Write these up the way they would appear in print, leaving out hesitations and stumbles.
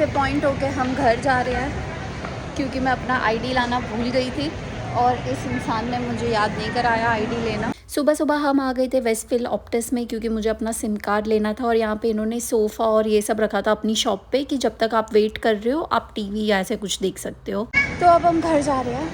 से पॉइंट होके हम घर जा रहे हैं क्योंकि मैं अपना आईडी लाना भूल गई थी और इस इंसान ने मुझे याद नहीं कराया आईडी लेना। सुबह सुबह हम आ गए थे वेस्टफील्ड ऑप्टिस में क्योंकि मुझे अपना सिम कार्ड लेना था और यहाँ पे इन्होंने सोफ़ा और ये सब रखा था अपनी शॉप पे कि जब तक आप वेट कर रहे हो आप टीवी या ऐसे कुछ देख सकते हो। तो अब हम घर जा रहे हैं,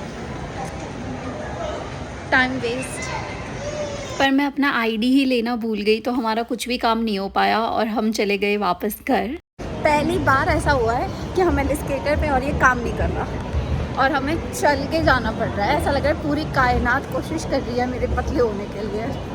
टाइम वेस्ट। पर मैं अपना आईडी ही लेना भूल गई तो हमारा कुछ भी काम नहीं हो पाया और हम चले गए वापस घर। पहली बार ऐसा हुआ है कि हमें एस्केलेटर पे और ये काम नहीं कर रहा और हमें चल के जाना पड़ रहा है। ऐसा लग रहा है पूरी कायनात कोशिश कर रही है मेरे पतले होने के लिए।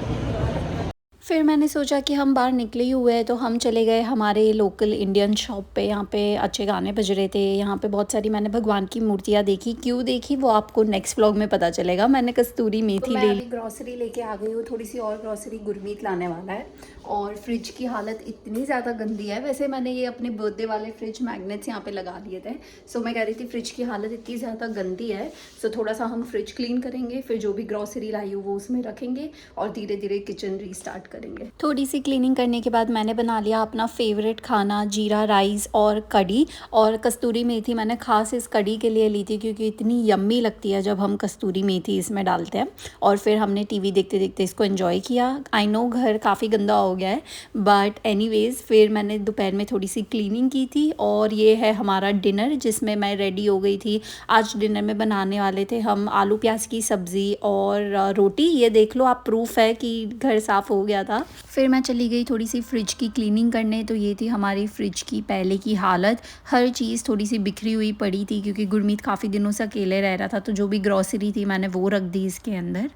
फिर मैंने सोचा कि हम बाहर निकले ही हुए हैं तो हम चले गए हमारे लोकल इंडियन शॉप पे। यहाँ पे अच्छे गाने बज रहे थे, यहाँ पे बहुत सारी मैंने भगवान की मूर्तियाँ देखी। क्यों देखी वो आपको नेक्स्ट व्लॉग में पता चलेगा। मैंने कस्तूरी मेथी ले ली। ग्रॉसरी लेके आ गई हूँ, थोड़ी सी और ग्रॉसरी गुरमीत लाने वाला है। और फ्रिज की हालत इतनी ज़्यादा गंदी है। वैसे मैंने ये अपने बर्थडे वाले फ्रिज मैग्नेट्स यहाँ पे लगा लिए थे। सो मैं कह रही थी फ्रिज की हालत इतनी ज़्यादा गंदी है, सो थोड़ा सा हम फ्रिज क्लीन करेंगे, फिर जो भी ग्रॉसरी लाई हूँ वो उसमें रखेंगे और धीरे धीरे किचन रीस्टार्ट करेंगे। थोड़ी सी क्लीनिंग करने के बाद मैंने बना लिया अपना फेवरेट खाना, जीरा राइस और कढ़ी। और कस्तूरी मेथी मैंने खास इस कढ़ी के लिए ली थी क्योंकि इतनी यम्मी लगती है जब हम कस्तूरी मेथी इसमें डालते हैं। और फिर हमने टीवी देखते देखते इसको एंजॉय किया। आई नो घर काफ़ी गंदा हो गया है बट एनीवेज फिर मैंने दोपहर में थोड़ी सी क्लीनिंग की थी। और ये है हमारा डिनर जिसमें मैं रेडी हो गई थी। आज डिनर में बनाने वाले थे हम आलू प्याज की सब्ज़ी और रोटी। ये देख लो आप, प्रूफ है कि घर साफ़ हो गया था। फिर मैं चली गई थोड़ी सी फ्रिज की क्लीनिंग करने। तो ये थी हमारी फ्रिज की पहले की हालत। हर चीज़ थोड़ी सी बिखरी हुई पड़ी थी क्योंकि गुरमीत काफ़ी दिनों से अकेले रह रहा था, तो जो भी ग्रॉसरी थी मैंने वो रख दी इसके अंदर।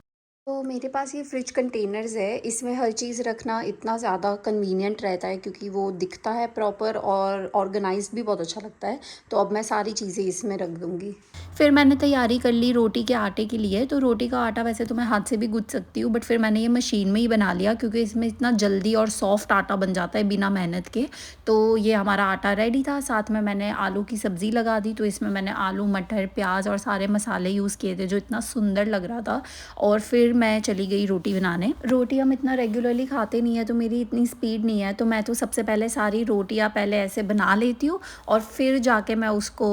तो मेरे पास ये फ्रिज कंटेनर्स है, इसमें हर चीज़ रखना इतना ज़्यादा कन्वीनियंट रहता है क्योंकि वो दिखता है प्रॉपर और ऑर्गेनाइज्ड भी बहुत अच्छा लगता है। तो अब मैं सारी चीज़ें इसमें रख दूँगी। फिर मैंने तैयारी कर ली रोटी के आटे के लिए। तो रोटी का आटा वैसे तो मैं हाथ से भी गूँथ सकती हूँ बट फिर मैंने ये मशीन में ही बना लिया क्योंकि इसमें इतना जल्दी और सॉफ्ट आटा बन जाता है बिना मेहनत के। तो ये हमारा आटा रेडी था। साथ में मैंने आलू की सब्ज़ी लगा दी। तो इसमें मैंने आलू, मटर, प्याज और सारे मसाले यूज़ किए थे जो इतना सुंदर लग रहा था। और फिर मैं चली गई रोटी बनाने। रोटी हम इतना रेगुलरली खाते नहीं है तो मेरी इतनी स्पीड नहीं है, तो मैं तो सबसे पहले सारी रोटियां पहले ऐसे बना लेती हूँ और फिर जाके मैं उसको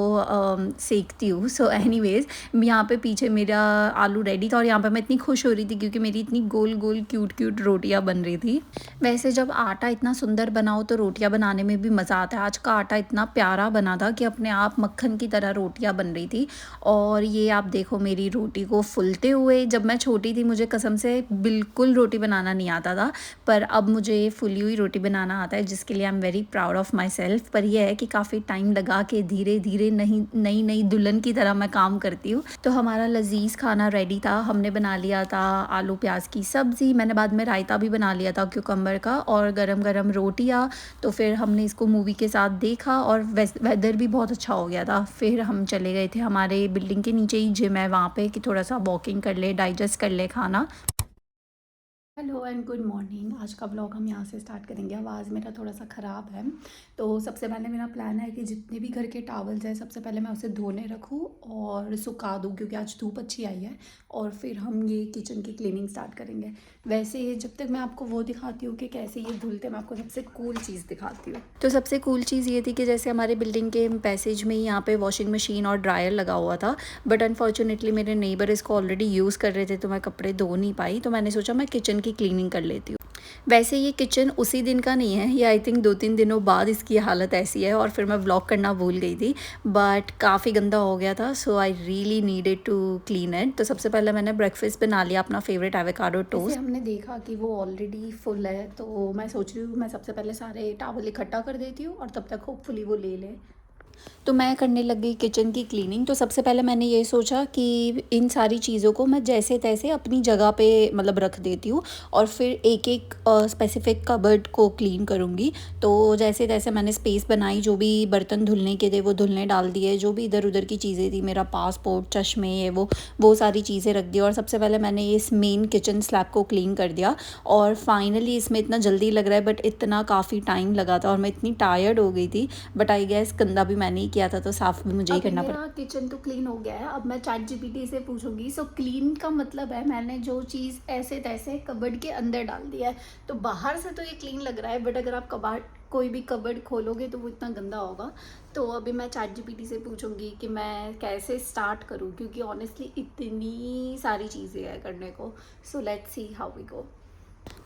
सेकती हूँ। सो एनीवेज यहाँ पे पीछे मेरा आलू रेडी था और यहाँ पे मैं इतनी खुश हो रही थी क्योंकि मेरी इतनी गोल गोल क्यूट क्यूट रोटियाँ बन रही थी। वैसे जब आटा इतना सुंदर बनाओ तो रोटियाँ बनाने में भी मज़ा आता है। आज का आटा इतना प्यारा बना था कि अपने आप मक्खन की तरह रोटियाँ बन रही थी। और ये आप देखो मेरी रोटी को फूलते हुए। जब मैं छोटी थी मुझे कसम से बिल्कुल रोटी बनाना नहीं आता था, पर अब मुझे फुली हुई रोटी बनाना आता है जिसके लिए I am very proud of my self. पर यह है कि काफ़ी टाइम लगा के धीरे धीरे नई नई दुल्हन की तरह मैं काम करती हूँ। तो हमारा लजीज खाना रेडी था। हमने बना लिया था आलू प्याज की सब्ज़ी, मैंने बाद में रायता भी बना लिया था क्यूकम्बर का, और गरम गरम रोटियाँ। तो फिर हमने इसको मूवी के साथ देखा और वेदर भी बहुत अच्छा हो गया था। फिर हम चले गए थे हमारे बिल्डिंग के नीचे ही जिम है वहाँ पे कि थोड़ा सा वॉकिंग कर ले, डाइजेस्ट कर ले खाना। Hello and good morning. आज का ब्लॉग हम यहाँ से स्टार्ट करेंगे। आवाज़ मेरा थोड़ा सा ख़राब है तो सबसे पहले मेरा प्लान है कि जितने भी घर के टॉवल्स हैं सबसे पहले मैं उसे धोने रखूँ और सुखा दूँ क्योंकि आज धूप अच्छी आई है। और फिर हम ये किचन की क्लीनिंग स्टार्ट करेंगे। वैसे जब तक मैं आपको वो दिखाती हूँ कि कैसे ये धुलते, मैं आपको सबसे कूल चीज़ दिखाती हूँ। तो सबसे कूल चीज़ ये थी कि जैसे हमारे बिल्डिंग के पैसेज में ही यहाँ पे वॉशिंग मशीन और ड्रायर लगा हुआ था, बट अनफॉर्चुनेटली मेरे नेबर इसको ऑलरेडी यूज़ कर रहे थे तो मैं कपड़े धो नहीं पाई। तो मैंने सोचा मैं किचन की क्लीनिंग कर लेती हूँ। वैसे ये किचन उसी दिन का नहीं है, ये आई थिंक 2-3 दिनों बाद इसकी हालत ऐसी है और फिर मैं व्लॉग करना भूल गई थी बट काफ़ी गंदा हो गया था। So I really needed to clean it. तो सबसे पहले मैंने ब्रेकफास्ट बना लिया अपना फेवरेट एवोकाडो टोस्ट। हमने देखा कि वो ऑलरेडी फुल है तो मैं सोच रही हूँ मैं सबसे पहले सारे टॉवल इकट्ठा कर देती हूँ और तब तक होपफुली वो ले ले। तो मैं करने लग गई किचन की क्लीनिंग। तो सबसे पहले मैंने ये सोचा कि इन सारी चीज़ों को मैं जैसे तैसे अपनी जगह पे मतलब रख देती हूँ और फिर एक एक स्पेसिफिक कबर्ड को क्लीन करूँगी। तो जैसे तैसे मैंने स्पेस बनाई, जो भी बर्तन धुलने के थे वो धुलने डाल दिए, जो भी इधर उधर की चीज़ें थी, मेरा पासपोर्ट, चश्मे, ये वो सारी चीज़ें रख दी। और सबसे पहले मैंने इस मेन किचन स्लैब को क्लीन कर दिया और फाइनली इसमें इतना जल्दी लग रहा है बट इतना काफ़ी टाइम लगा था और मैं इतनी टायर्ड हो गई थी। बट आई गेस गंदा भी मैंने ही किया था तो साफ़ भी मुझे ही करना पड़ा। किचन तो क्लीन हो गया है, अब मैं चैट जीपीटी से पूछूंगी। सो क्लीन का मतलब है मैंने जो चीज़ ऐसे तैसे कबर्ड के अंदर डाल दिया है। तो बाहर से तो ये क्लीन लग रहा है बट अगर आप कोई भी कबर्ड खोलोगे तो वो इतना गंदा होगा। तो अभी मैं ChatGPT से पूछूंगी कि मैं कैसे स्टार्ट करूं, क्योंकि ऑनेस्टली इतनी सारी चीज़ें हैं करने को। So let's see how we go.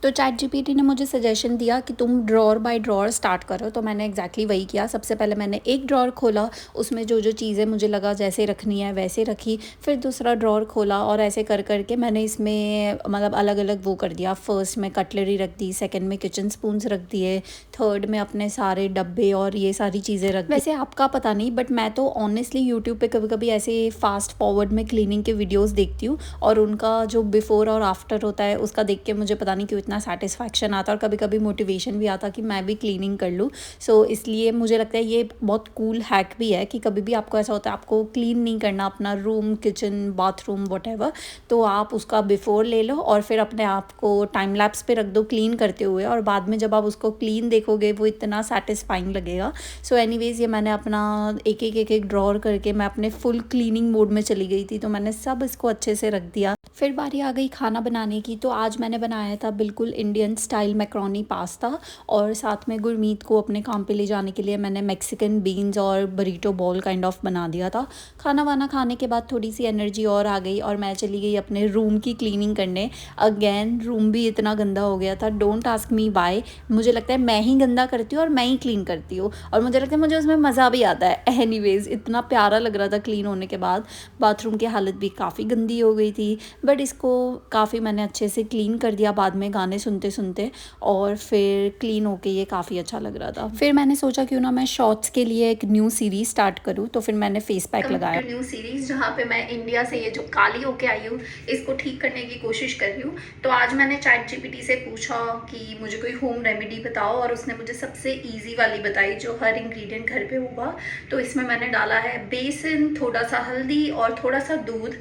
तो ChatGPT ने मुझे सजेशन दिया कि तुम ड्रॉअर बाय ड्रॉअर स्टार्ट करो, तो मैंने एग्जैक्टली वही किया। सबसे पहले मैंने एक ड्रॉअर खोला, उसमें जो जो चीज़ें मुझे लगा जैसे रखनी है वैसे रखी। फिर दूसरा ड्रॉअर खोला और ऐसे कर करके मैंने इसमें मतलब अलग अलग वो कर दिया। फर्स्ट में कटलरी रख दी, सेकंड में किचन स्पून्स रख दिए, थर्ड में अपने सारे डब्बे और ये सारी चीज़ें रख दी। वैसे आपका पता नहीं, बट मैं तो ऑनेस्टली यूट्यूब पे कभी कभी ऐसे फास्ट फॉरवर्ड में क्लीनिंग के वीडियोज़ देखती हूँ, और उनका जो बिफ़ोर और आफ्टर होता है उसका देख के मुझे पता नहीं क्यों इतना सेटिस्फैक्शन आता है, और कभी कभी मोटिवेशन भी आता कि मैं भी क्लीनिंग कर लूँ। सो इसलिए मुझे लगता है ये बहुत कूल हैक भी है कि कभी भी आपको ऐसा होता है आपको क्लीन नहीं करना अपना रूम, किचन, बाथरूम, व्हाटएवर, तो आप उसका बिफ़ोर ले लो और फिर अपने आप को टाइम लैप्स पे रख दो क्लीन करते हुए, और बाद में जब आप उसको क्लीन देखोगे वो इतना सेटिस्फाइंग लगेगा। सो एनीवेज़ ये मैंने अपना एक ड्रॉअर करके मैं अपने फुल क्लीनिंग मोड में चली गई थी, तो मैंने सब इसको अच्छे से रख दिया। फिर बारी आ गई खाना बनाने की। तो आज मैंने बनाया था बिल्कुल इंडियन स्टाइल मैक्रोनी पास्ता, और साथ में गुरमीत को अपने काम पे ले जाने के लिए मैंने मैक्सिकन बीन्स और बरीटो बॉल काइंड ऑफ बना दिया था। खाना वाना खाने के बाद थोड़ी सी एनर्जी और आ गई और मैं चली गई अपने रूम की क्लीनिंग करने। अगेन रूम भी इतना गंदा हो गया था, डोंट आस्क मी वाई। मुझे लगता है मैं ही गंदा करती हूँ और मैं ही क्लीन करती हूँ, और मुझे लगता है मुझे उसमें मज़ा भी आता है। एनीवेज़ इतना प्यारा लग रहा था क्लीन होने के बाद। बाथरूम की हालत भी काफ़ी गंदी हो गई थी, बट इसको काफ़ी मैंने अच्छे से क्लीन कर दिया बाद में गाने सुनते सुनते, और फिर क्लीन होके ये काफ़ी अच्छा लग रहा था। फिर मैंने सोचा क्यों ना मैं शॉर्ट्स के लिए एक न्यू सीरीज़ स्टार्ट करूँ, तो फिर मैंने फेस पैक लगाया। न्यू सीरीज़ जहाँ पे मैं इंडिया से ये जो काली होके आई हूँ इसको ठीक करने की कोशिश कर रही हूँ। तो आज मैंने ChatGPT से पूछा कि मुझे कोई होम रेमेडी बताओ, और उसने मुझे सबसे ईजी वाली बताई जो हर इंग्रेडिएंट घर पे होगा। तो इसमें मैंने डाला है बेसन, थोड़ा सा हल्दी और थोड़ा सा दूध,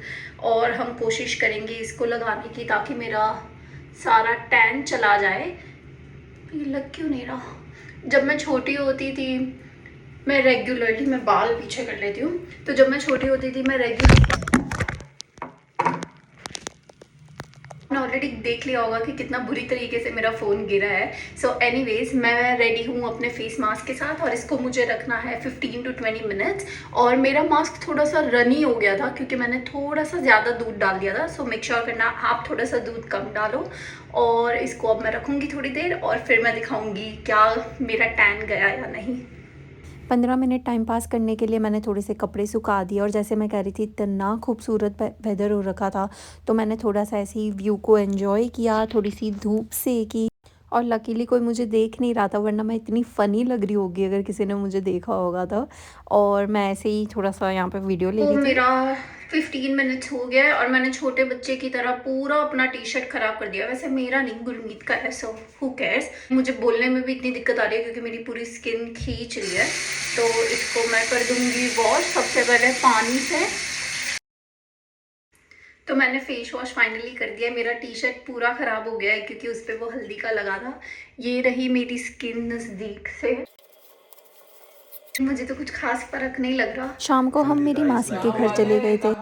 और हम कोशिश करेंगे इसको लगाने की ताकि मेरा सारा टैन चला जाए। ये लग क्यों नहीं रहा? जब मैं छोटी होती थी मैं रेगुलरली, मैं बाल पीछे कर लेती हूँ, तो जब मैं छोटी होती थी मैं ऑलरेडी देख लिया होगा कि कितना बुरी तरीके से मेरा फ़ोन गिरा है। सो एनीवेज मैं रेडी हूँ अपने फेस मास्क के साथ, और इसको मुझे रखना है 15 to 20 मिनट्स। और मेरा मास्क थोड़ा सा रनी हो गया था क्योंकि मैंने थोड़ा सा ज़्यादा दूध डाल दिया था। सो मेक श्योर करना आप थोड़ा सा दूध कम डालो, और इसको अब मैं रखूँगी थोड़ी देर, और फिर मैं दिखाऊँगी क्या मेरा टैन गया या नहीं। 15 मिनट टाइम पास करने के लिए मैंने थोड़े से कपड़े सुखा दिए, और जैसे मैं कह रही थी इतना खूबसूरत वेदर हो रखा था, तो मैंने थोड़ा सा ऐसे ही व्यू को एंजॉय किया, थोड़ी सी धूप सेकी, और लकीली कोई मुझे देख नहीं रहा था, वरना मैं इतनी फ़नी लग रही होगी अगर किसी ने मुझे देखा होगा तो। और मैं ऐसे ही थोड़ा सा यहाँ पे वीडियो ले रही थी। मेरा 15 मिनट्स हो गया है और मैंने छोटे बच्चे की तरह पूरा अपना टी शर्ट ख़राब कर दिया। वैसे मेरा नहीं, गुरमीत का है, सो हु केयर्स। मुझे बोलने में भी इतनी दिक्कत आ रही है क्योंकि मेरी पूरी स्किन खींच रही है। तो इसको मैं कर दूँगी वॉश सबसे पहले पानी से। तो मैंने फेस वॉश फाइनली कर दिया। मेरा टी शर्ट पूरा ख़राब हो गया है क्योंकि उस पर वो हल्दी का लगा था। ये रही मेरी स्किन नज़दीक से। मुझे तो कुछ खास फर्क नहीं लग रहा। शाम को हम मेरी मासी के घर चले गए थे।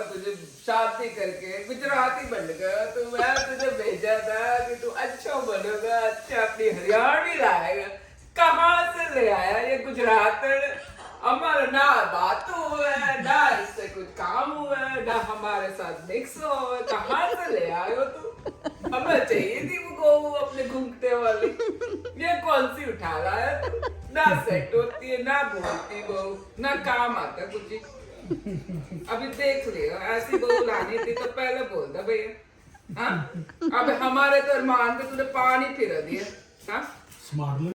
तुझे शादी करके गुजराती बन गया, तो मैं तुझे भेजा था कि तू अच्छा बनेगा, अच्छा अपनी हरियाणवी लाएगा। कहाँ से ले आया ये गुजरात? हमारा ना बात हुआ है, ना इससे कुछ काम हुआ है, ना हमारे साथ मिक्स हुआ है। कहाँ से ले आए हो तू? हमें चाहिए थी वो गो अपने घूमते वाली। ये कौन सी उठा लाया तू? ना सेट होती है, ना बोलती बहू, ना काम आता कुछ ही। अभी देख लियो, ऐसी बहू लानी थी तो पहले बोल दे भैया। हाँ, अब हमारे तो अरमान पे तूने पानी फिर दिया। हाँ,